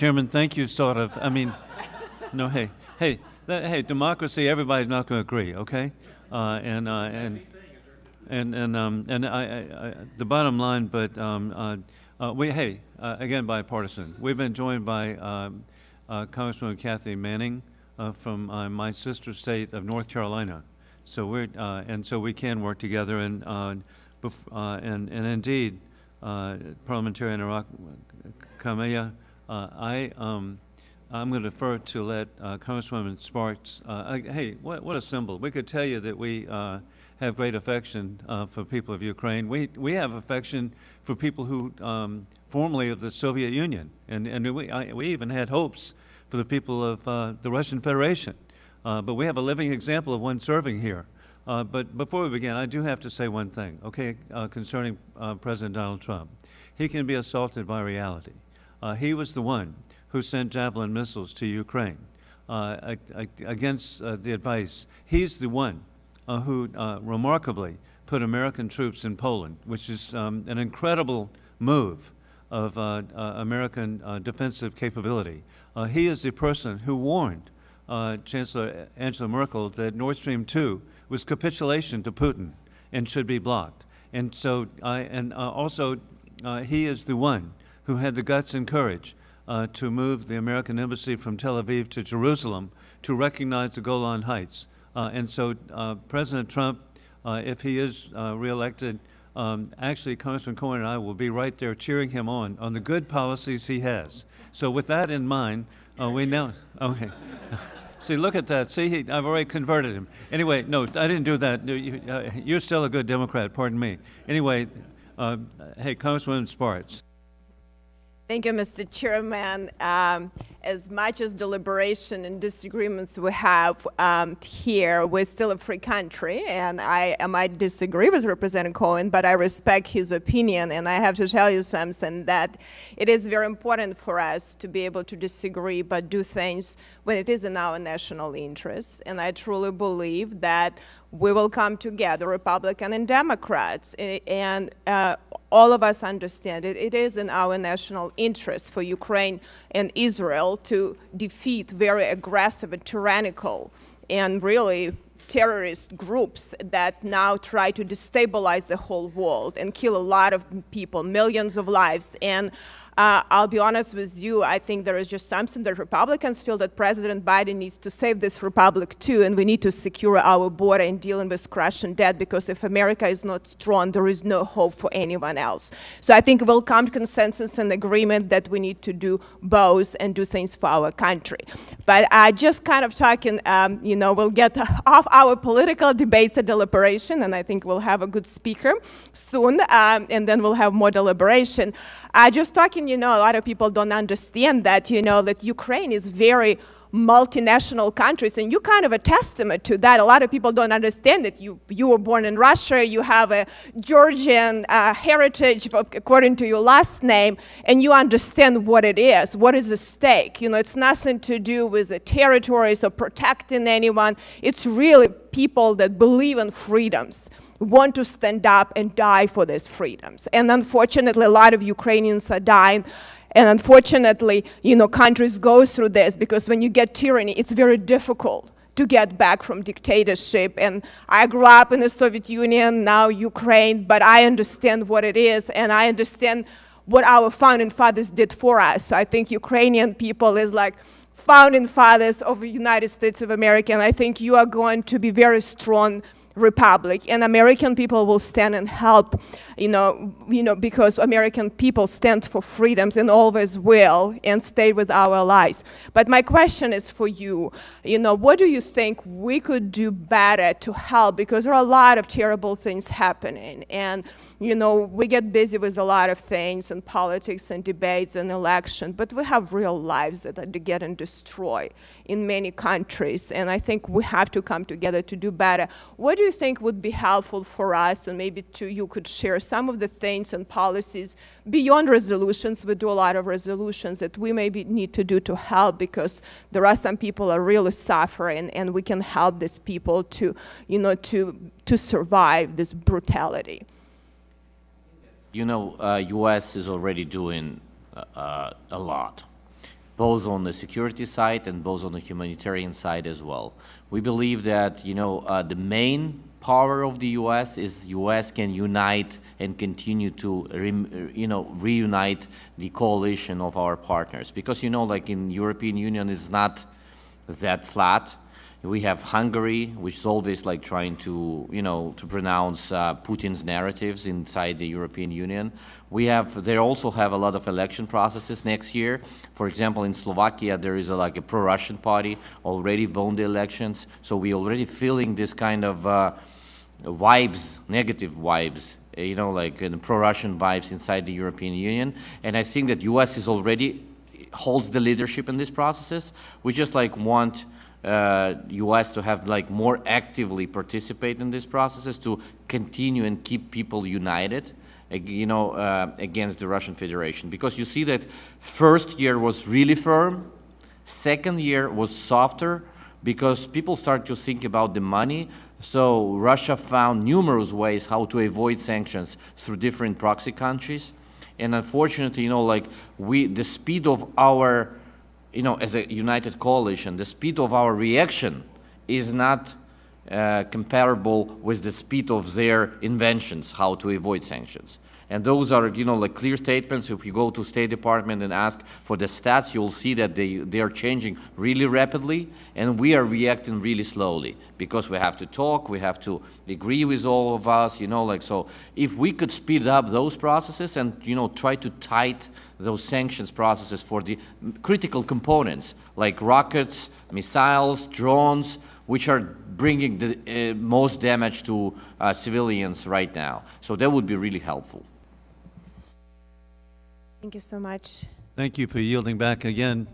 Chairman, thank you, sort of. I mean, no, hey, democracy. Everybody's not going to agree, okay? And the bottom line, but again, bipartisan. We've been joined by Congresswoman Kathy Manning from my sister state of North Carolina. So and so we can work together, and indeed, Parliamentarian Iraq Kamaya, I'm going to defer to let Congresswoman Spartz. Hey, what a symbol! We could tell you that we have great affection for people of Ukraine. We have affection for people who formerly of the Soviet Union, and we even had hopes for the people of the Russian Federation. But we have a living example of one serving here. But before we begin, I do have to say one thing, okay, concerning President Donald Trump. He can be assaulted by reality. He was the one who sent Javelin missiles to Ukraine against the advice. He's the one who remarkably put American troops in Poland, which is an incredible move of American defensive capability. He is the person who warned Chancellor Angela Merkel that Nord Stream 2 was capitulation to Putin and should be blocked. And so, also, he is the one who had the guts and courage to move the American embassy from Tel Aviv to Jerusalem to recognize the Golan Heights. And so President Trump, if he is reelected, actually Congressman Cohen and I will be right there cheering him on the good policies he has. So with that in mind, we now, okay. See, look at that. See, I've already converted him. Anyway, no, I didn't do that. You're still a good Democrat, pardon me. Anyway, hey, Congresswoman Spartz. Thank you, Mr. Chairman. As much as deliberation and disagreements we have here, we're still a free country, and I might disagree with Representative Cohen, but I respect his opinion, and I have to tell you something, that it is very important for us to be able to disagree, but do things when it is in our national interest, and I truly believe that we will come together, Republican and Democrats, and all of us understand it. It is in our national interest for Ukraine and Israel to defeat very aggressive and tyrannical and really terrorist groups that now try to destabilize the whole world and kill a lot of people, millions of lives. And I'll be honest with you, I think there is just something that Republicans feel that President Biden needs to save this republic too, and we need to secure our border and dealing with crushing debt, because if America is not strong, there is no hope for anyone else. So I think we'll come to consensus and agreement that we need to do both and do things for our country. But just kind of talking, we'll get off our political debates and deliberation, and I think we'll have a good speaker soon, and then we'll have more deliberation. Just talking, a lot of people don't understand that, that Ukraine is very multinational countries, and you're kind of a testament to that. A lot of people don't understand that you were born in Russia, you have a Georgian heritage according to your last name, and you understand what it is, what is at stake. It's nothing to do with the territories or protecting anyone. It's really people that believe in freedoms, want to stand up and die for these freedoms. And unfortunately, a lot of Ukrainians are dying. And unfortunately, countries go through this, because when you get tyranny, it's very difficult to get back from dictatorship. And I grew up in the Soviet Union, now Ukraine, but I understand what it is, and I understand what our founding fathers did for us. So I think Ukrainian people is like founding fathers of the United States of America, and I think you are going to be very strong republic, and American people will stand and help, because American people stand for freedoms and always will, and stay with our allies. But my question is for you, what do you think we could do better to help? Because there are a lot of terrible things happening, and we get busy with a lot of things and politics and debates and election, but we have real lives that are getting destroyed in many countries, and I think we have to come together to do better. What do you think would be helpful for us, and maybe you could share some of the things and policies beyond resolutions? We do a lot of resolutions that we maybe need to do to help, because there are some people are really suffering, and we can help these people to survive this brutality. US is already doing a lot. both on the security side and both on the humanitarian side as well. We believe that, the main power of the U.S. is U.S. can unite and continue to, reunite the coalition of our partners. Because, like in European Union, it's not that flat. We have Hungary, which is always like trying to, to pronounce Putin's narratives inside the European Union. They also have a lot of election processes next year. For example, in Slovakia, there is like a pro-Russian party already won the elections. So we're already feeling this kind of vibes, negative vibes, like pro-Russian vibes inside the European Union. And I think that U.S. is already holds the leadership in these processes. We just like want U.S. to have like more actively participate in these processes to continue and keep people united, against the Russian Federation. Because you see that first year was really firm, second year was softer, because people start to think about the money. So Russia found numerous ways how to avoid sanctions through different proxy countries. And unfortunately, the speed of our, as a united coalition, the speed of our reaction is not comparable with the speed of their inventions, how to avoid sanctions. And those are, like clear statements. If you go to State Department and ask for the stats, you'll see that they are changing really rapidly, and we are reacting really slowly because we have to talk, we have to agree with all of us, so if we could speed up those processes and, try to tighten those sanctions processes for the critical components like rockets, missiles, drones, which are bringing the most damage to civilians right now. So that would be really helpful. Thank you so much. Thank you for yielding back again.